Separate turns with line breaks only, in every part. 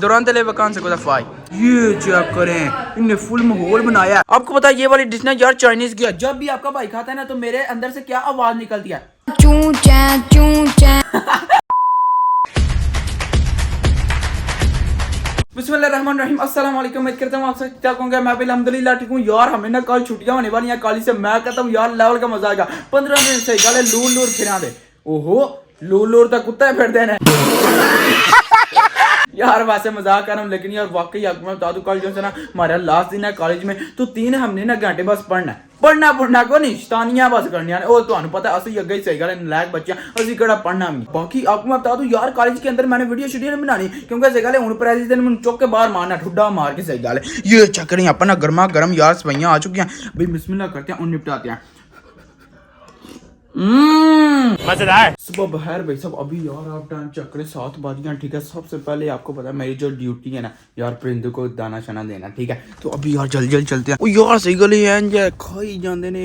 दौरान तले वकान से कोई फाई ये चेक करें, इनने फुल माहौल बनाया है। आपको पता है ये वाली डिश ना यार चाइनीज की है। जब भी आपका भाई खाता है ना तो मेरे अंदर से क्या आवाज निकलती है, चू चा चू चा। बिस्मिल्लाहिर्रहमानिर्रहीम, अस्सलाम वालेकुम। उम्मीद करता हूँ आप सब ठीक होंगे। मैं भी अल्हम्दुलिल्लाह ठीक हूँ। यार हमें ना कल छुट्टियां होने वाली हैं कल से। मैं कहता हूँ यार लेवल का मजा आएगा। 15 दिन से गले लूर लूर फिरा दे। ओहो लूर लूर तक कुत्ता है फिर देने यार वैसे मजाक कर रहा हूँ, लेकिन यार वाकई आपको मैं बता दूं कल जो है ना हमारा लास्ट दिन है कॉलेज में, तो 3 हमने ना घंटे बस पढ़ना को नहीं शतानियां बस करनी है। और ਤੁਹਾਨੂੰ पता असि अगे सही गल नलायक बच्चे असि केड़ा पढ़ना भी। बाकी आपको मैं बता दूं यार कॉलेज के अंदर मैंने वीडियो शेड्यूल नहीं बनानी क्योंकि सही गल हुन प्रेसिडेंट मैंने चुक के बाहर मारना ठुड्डा मार के। सही गल ये चक्कर अपन ना गर्मा गर्म यार सवैयां आ चुकी हैं भाई। बिस्मिल्लाह करते हैं और निपटाते हैं। मजेदार सुबह बहर भाई सब। अभी यार आप टाइम चक्कर 7 बज, ठीक है। सबसे पहले आपको पता है मेरी जो ड्यूटी है ना यार परिंदों को दाना शाना देना, ठीक है। तो अभी यार जल्दी जल्दी चलते हैं। ओ यार सही गल है खाई जाते ने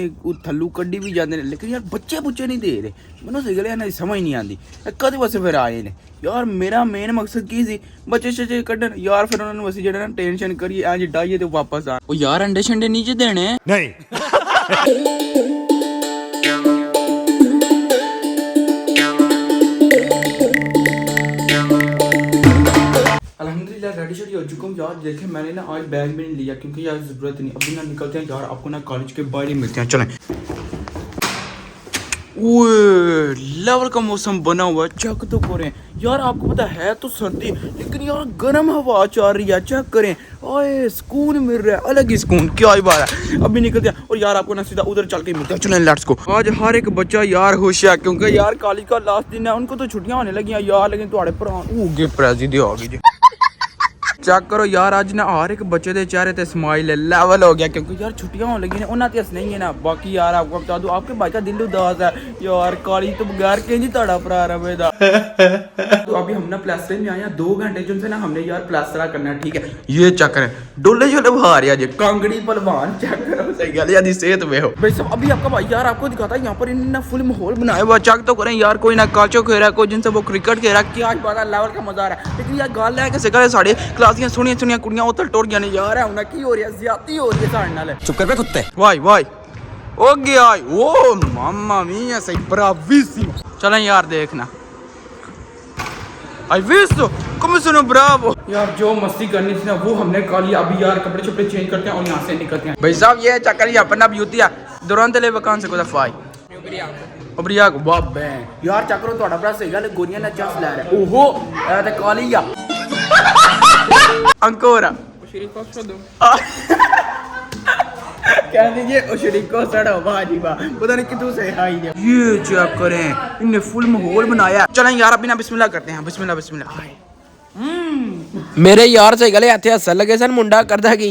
थल्लू कड्डी भी जाते ने, लेकिन यार बच्चे बुच्चे नहीं दे रहे। मैंने सही गल है समझ नहीं आती कद वैसे फिर आए ने यार। मेरा मेन मकसद की सी बच्चे शच्चे कड्डन यार, फिर उन्होंने वैसे जेड़ा ना टेंशन करिए आज डाइए तो वापस आ। ओ यार अंडे शंडे नीचे देने नहीं रेडी शेडी हो चुका हूँ यार। देखें मैंने ना आज बैग भी नहीं लिया क्योंकि यार जरूरत नहीं। अभी ना निकलते हैं यार, आपको ना कॉलेज के बाहर ही मिलते हैं। चलें। ओए लेवल का मौसम बना हुआ है, चेक तो करें यार। आपको पता है तो सर्दी, लेकिन यार गर्म हवा चल रही है, चेक करें। ओए सुकून मिल रहा है, अलग ही सुकून, क्या ही बात है। अभी निकलते हैं और यार आपको ना सीधा उधर चल के मिलते हैं। चलें लेट्स गो। आज हर एक बच्चा यार खुश है क्योंकि यार कॉलेज का लास्ट दिन है। उनको तो छुट्टियां होने लगी यार, लेकिन तुम्हारे भरा प्रेसिडेंट आ गई जी। चेक करो यार आज ना हर एक बच्चे के चेहरे ते स्माइल है, लेवल हो गया क्योंकि यार छुट्टियां होने लगी ने। उन्हें तो नहीं है ना। बाकी यार आपको बता दूं आपके भाई का दिल उदास है यार, कॉलेज तो बगैर के जी तड़ा भरा रवेदा। तो अभी हम ना प्लास्टर में आए हैं 2 घंटे जो से ना हमने यार प्लास्टर करना है, ठीक है। ये चक्कर है डोले शोले बाहर यार ये कांगड़ी पहलवान, चेक करो सही गल यार सेहत में हो भाई सब। अभी आपका भाई यार आपको दिखाता है यहाँ पर इन्होंने फुल माहौल बनाया हुआ, चेक तो करें यार। कोई ना काचो खेल रहा है, कोई जिनसे वो क्रिकेट खेल रहा है, क्या बात है लेवल का मजा आ रहा है। लेकिन यार गल है कि सही साढ़े क्लास सुनिया सुनिया कुड़ियां उतर टोर गया यार। है की हो रही है ज्यादती हो रही है साढ़े नाल। चुप कर बे कुत्ते। वाई वाई ओ गया ओ मामा मिया सही ब्रावीसिमो। चलें यार देखना आई विस्तो कम सुनो ब्रावो। यार जो मस्ती करनी थी ना वो हमने कर लिया। अभी यार कपड़े चपड़े चेंज करते हैं और यहाँ से निकलते हैं। भाई साहब ये चक्कर ये अपना ब्यूटी है दौरान तले वकान से कोई फाई ओबरिया को बाप यार चक्कर थोड़ा बड़ा सही गल गोरियां ना चस ले रहा। ओहो ए ते काली आ ancora Ushiriko छोड़ो कह दीजिए उशरीको सड़ो भाजी वाह पता नहीं कितू से खाई है। ये चेक करें इनने फुल माहौल बनाया। चलें यार अभी ना बिस्मिल्लाह करते हैं। बिस्मिल्लाह बिस्मिल्लाह। मेरे यार से गले हथे हसन लगे सन मुंडा करदा की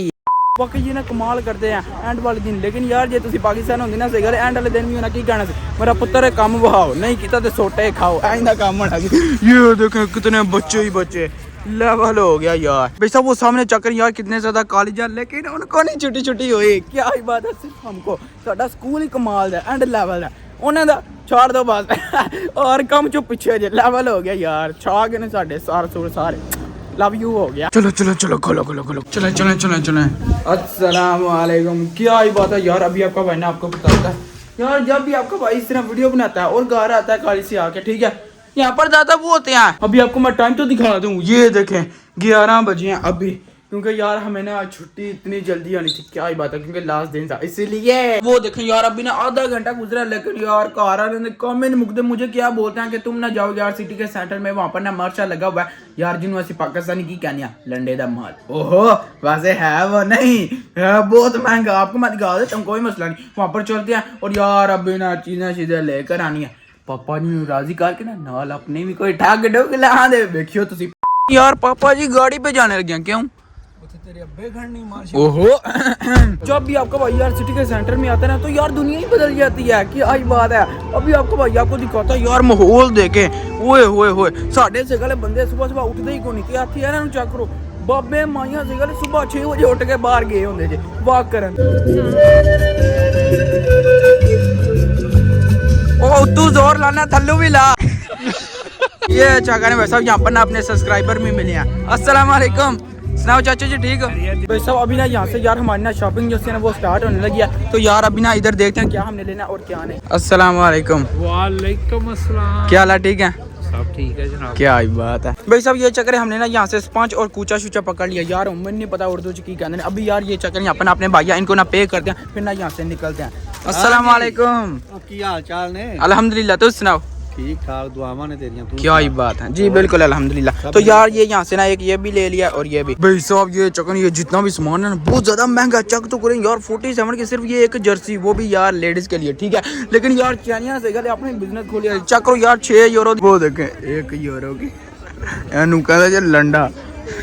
बाकी ये ना कमाल करते हैं एंड वाले दिन। लेकिन यार जे तुसी पाकिस्तान होंदी ना सही गल एंड वाले दिन भी होना की कहना सी मेरा पुत्र काम बहाओ नहीं किता ते सोटे खाओ ऐंदा काम होना। ये देखें कितने बच्चे ही बच्चे, लेवल हो गया यार। भाई साहब वो सामने चक्कर यार कितने ज्यादा कॉलेज है, लेकिन उनको नहीं छुट्टी छुट्टी हुई। क्या ही बात है, सिर्फ हमको साडा स्कूल ही कमाल है एंड लेवल है। उन्हें दा छोड़ दो बस और कम चो पीछे जे लेवल हो गया यार। छा गए ने साडे सारे लव यू हो गया। चलो चलो चलो खोलो खोलो खोलो चले चले चले चले। अस्सलाम वालेकुम। क्या ही बात है यार। अभी आपका भाई ने आपको बताता है यार जब भी आपका भाई इस तरह वीडियो बनाता है और घर आता है कॉलेज से आके, ठीक है, यहाँ पर ज्यादा वो होते हैं। अभी आपको मैं टाइम तो दिखा दूं। ये देखें 11 बजे हैं अभी, क्योंकि यार हमें ना छुट्टी इतनी जल्दी आनी थी। क्या ही बात है क्योंकि लास्ट दिन था इसीलिए। वो देखें यार अभी ना आधा घंटा गुजरा, लेकिन यार कार कम नहीं मुकते। मुझे क्या बोलते हैं कि तुम ना जाओ यार सिटी के सेंटर में, वहाँ पर ना मर्चा लगा हुआ है यार जिन्होंने ऐसी पाकिस्तानी की कहनिया लंडे दा माल। ओहो वैसे है वो नहीं है बहुत महंगा। आपको मैं दिखा देता हूँ कोई मसला नहीं। वहाँ पर चलते हैं और यार अभी ना चीजें लेकर आनी है। पापा जी राजी करके ना नाल अपने भी कोई ठग डुग ला दे। देखियो तुसी यार पापा जी गाड़ी पे जाने लगे क्यों? तेरे अब्बे घर नहीं मार। ओहो जब भी आपका भाई यार सिटी के सेंटर में आता है ना तो यार दुनिया ही बदल जाती है। क्या ही बात है। अभी आपको भाई आपको दिखाता है यार माहौल देखे। ओए होए होए साढ़े से गले बंदे सुबह सुबह उठते ही को नहीं क्या थी ना चेक करो। बाबे माइया से गले सुबह 6 बजे उठ के बाहर गए होंगे जी वॉक करन। ओ तू जोर लाना थल्लू भी ला ये क्या करें भाई साहब, यहाँ पर ना अपने सब्सक्राइबर भी मिले हैं। अस्सलाम वालेकुम, सुनाओ चाचा जी ठीक है भाई साहब। अभी ना यहाँ से यार हमारी ना शॉपिंग जो है ना वो स्टार्ट होने लगी है, तो यार अभी ना इधर देखते हैं क्या हमने लेना और क्या नहीं। अस्सलाम वालेकुम।
वालेकुम अस्सलाम।
क्या हाल है, ठीक है?
सब ठीक है जनाब।
क्या ही बात है भाई साहब। ये चक्कर हमने ना यहाँ से स्पंज और कूचा शूचा पकड़ लिया यार, मुझे नहीं पता उर्दू च की कहते हैं। अभी यार ये चक्कर यहाँ पर अपने भैया इनको ना पे करते हैं, फिर ना यहाँ से निकलते हैं। अस्सलाम वालेकुम।
की हाल चाल ने?
अल्हम्दुलिल्लाह, तुम सुनाओ?
ठीक ठाक, दुआवां ने तेरियां।
क्या ही बात है जी, बिल्कुल अल्हम्दुलिल्लाह। तो यार ये यहाँ से ना एक ये भी ले लिया और ये भी। भाई साहब ये चक्कर ये जितना भी सामान है ना बहुत ज्यादा महंगा, चक तो करें यार 47 की सिर्फ ये एक जर्सी, वो भी यार लेडीज के लिए, ठीक है। लेकिन यार चाइना से गले आपने बिजनेस खोलिया, चक करो यार 6 यूरो वो देखें 1 यूरो की लंडा।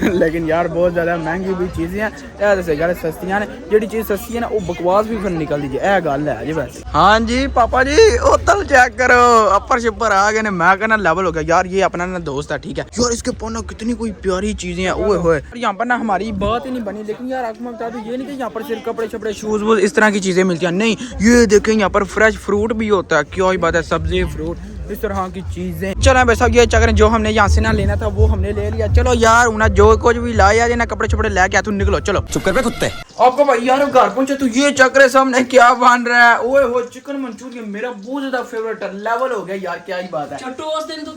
लेकिन यार बहुत ज्यादा महंगी भी चीजें हैं, ऐसे गल सस्तियां ने, जेडी चीज सस्ती है ना वो बकवास भी फिर निकल दीजिए, ए गल है जी वैसे। हाँ जी पापा जी, ओ तल चेक करो, अपर शिपर आ गए ने, मैं कहना लेवल हो गया यार। ये अपना ना दोस्त है, ठीक है यार, इसके ऊपर ना कितनी कोई प्यारी चीजें हैं, ओए होए। यहाँ पर ना हमारी बात ही नहीं बनी, लेकिन यार आपको मैं बता दूं ये नहीं कि यहाँ पर सिर्फ कपड़े शपड़े शूज वूज इस तरह की चीजें मिलती हैं, नहीं ये देखें यहाँ पर फ्रेश फ्रूट भी होता है। क्या ही बात है, सब्जी फ्रूट इस तरह की चीजें। चलो भाई साहब ये चक्कर जो हमने यहाँ से ना लेना था वो हमने ले लिया। चलो यार उन्हें जो कुछ भी लाया ना कपड़े छपड़े लेके तू निकलो, चलो। चुप कर पे कुत्ते। आपको भाई यार घर पहुंचे तो ये चक्कर सामने क्या बन रहा है, ओए हो चिकन मंचूरियन, मेरा बहुत ज्यादा फेवरेट है, लेवल हो गया यार, क्या ही बात है।
चट्टू उस दिन तो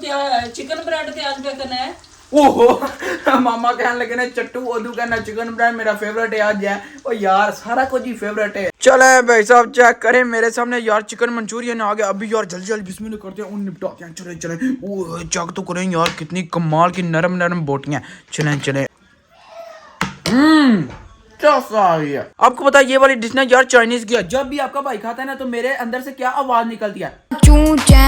चिकन ब्रेड ते आज क्या करना है?
ओहो मामा कहने लगे ना चट्टू, ओदू कहना चिकन ब्रेड मेरा फेवरेट है आज है। ओ यार सारा कुछ ही फेवरेट है। चले भाई साहब चेक करें, मेरे सामने यार चिकन मंचूरियन आ गया। अभी यार जल्दी जल्दी बिस्मिल्लाह करते हैं, उन निपटाते हैं। चले चले, ओह चेक तो करें यार कितनी कमाल की नरम नरम बोटियां। चले चले, क्या सही है। आपको पता है ये वाली डिश ना यार चाइनीज की है, जब भी आपका भाई खाता है ना तो मेरे अंदर से क्या आवाज निकलती है, चू चै।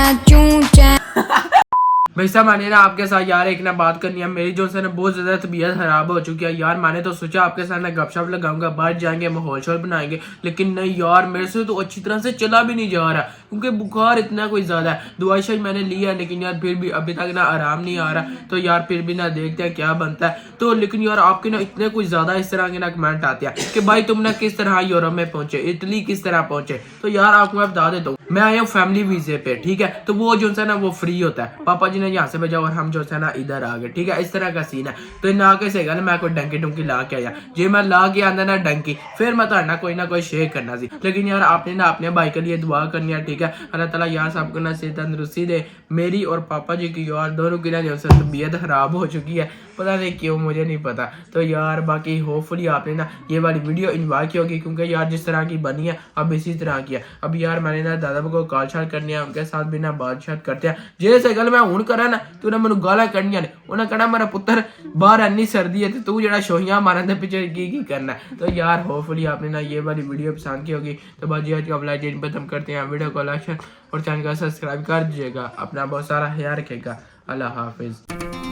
भाई साहब मैंने ना आपके साथ यार एक ना बात करनी है। मेरी जो है ना बहुत ज्यादा तबीयत खराब हो चुकी है यार। मैंने तो सोचा आपके साथ ना गपशप लगाऊंगा, बाहर जाएंगे माहौल शोल बनाएंगे, लेकिन नहीं यार मेरे से तो अच्छी तरह से चला भी नहीं जा रहा, क्योंकि बुखार इतना कोई ज्यादा है। दवाई शायद मैंने ली है, लेकिन यार फिर भी अभी तक ना आराम नहीं आ रहा। तो यार फिर भी ना देखते हैं क्या बनता है। तो लेकिन यार आपके ना इतने कुछ ज्यादा इस तरह के ना कमेंट आते हैं कि भाई तुम ना किस तरह यूरोप में पहुंचे, इटली किस तरह पहुंचे। तो यार आपको मैं बता देता हूँ, मैं आया हूँ फैमिली वीजे पे, ठीक है। तो वो जो है ना वो फ्री होता है, पापा जी ने यहाँ से भेजा और हम जो है ना इधर आ गए, ठीक है। इस तरह का सीन है। तो ना कैसे गल मैं कोई डंकी डुंकी ला के आया, जे मैं ला के आंदा ना डंकी, फिर मैं तो कोई ना कोई शेयर करना सी। लेकिन यार आपने ना अपने भाई के लिए दुआ करनी है, ठीक है। अल्लाह ताला यार सबको ना सेहत तंदुरुस्ती दे। मेरी और पापा जी की यार दोनों की ना जो है तबीयत खराब हो चुकी है, पता नहीं क्यों, मुझे नहीं पता। तो यार बाकी होपफुली आपने ना ये वाली वीडियो एंजॉय की होगी, क्योंकि यार जिस तरह की बनी है अब इसी तरह की है। अब यार मैंने ना दादा को कॉल शाल करनी है, उनके साथ भी ना बातचीत करते हैं। जैसे गल मैं हूं करा ना तू ना मैं गाला कढ़निया ने, उन्हें कहना मेरा पुत्र बाहर इन्नी सर्दी है तू जरा शोहियां मारन दे पीछे की करना है। तो यार होपफुली आपने ना ये वाली वीडियो पसंद की होगी। तो बाजी आज का व्लॉग यहीं खत्म करते हैं। वीडियो को लाइक और चैनल को सब्सक्राइब कर दीजिएगा। अपना बहुत सारा ख्याल रखेगा। अल्लाह हाफिज।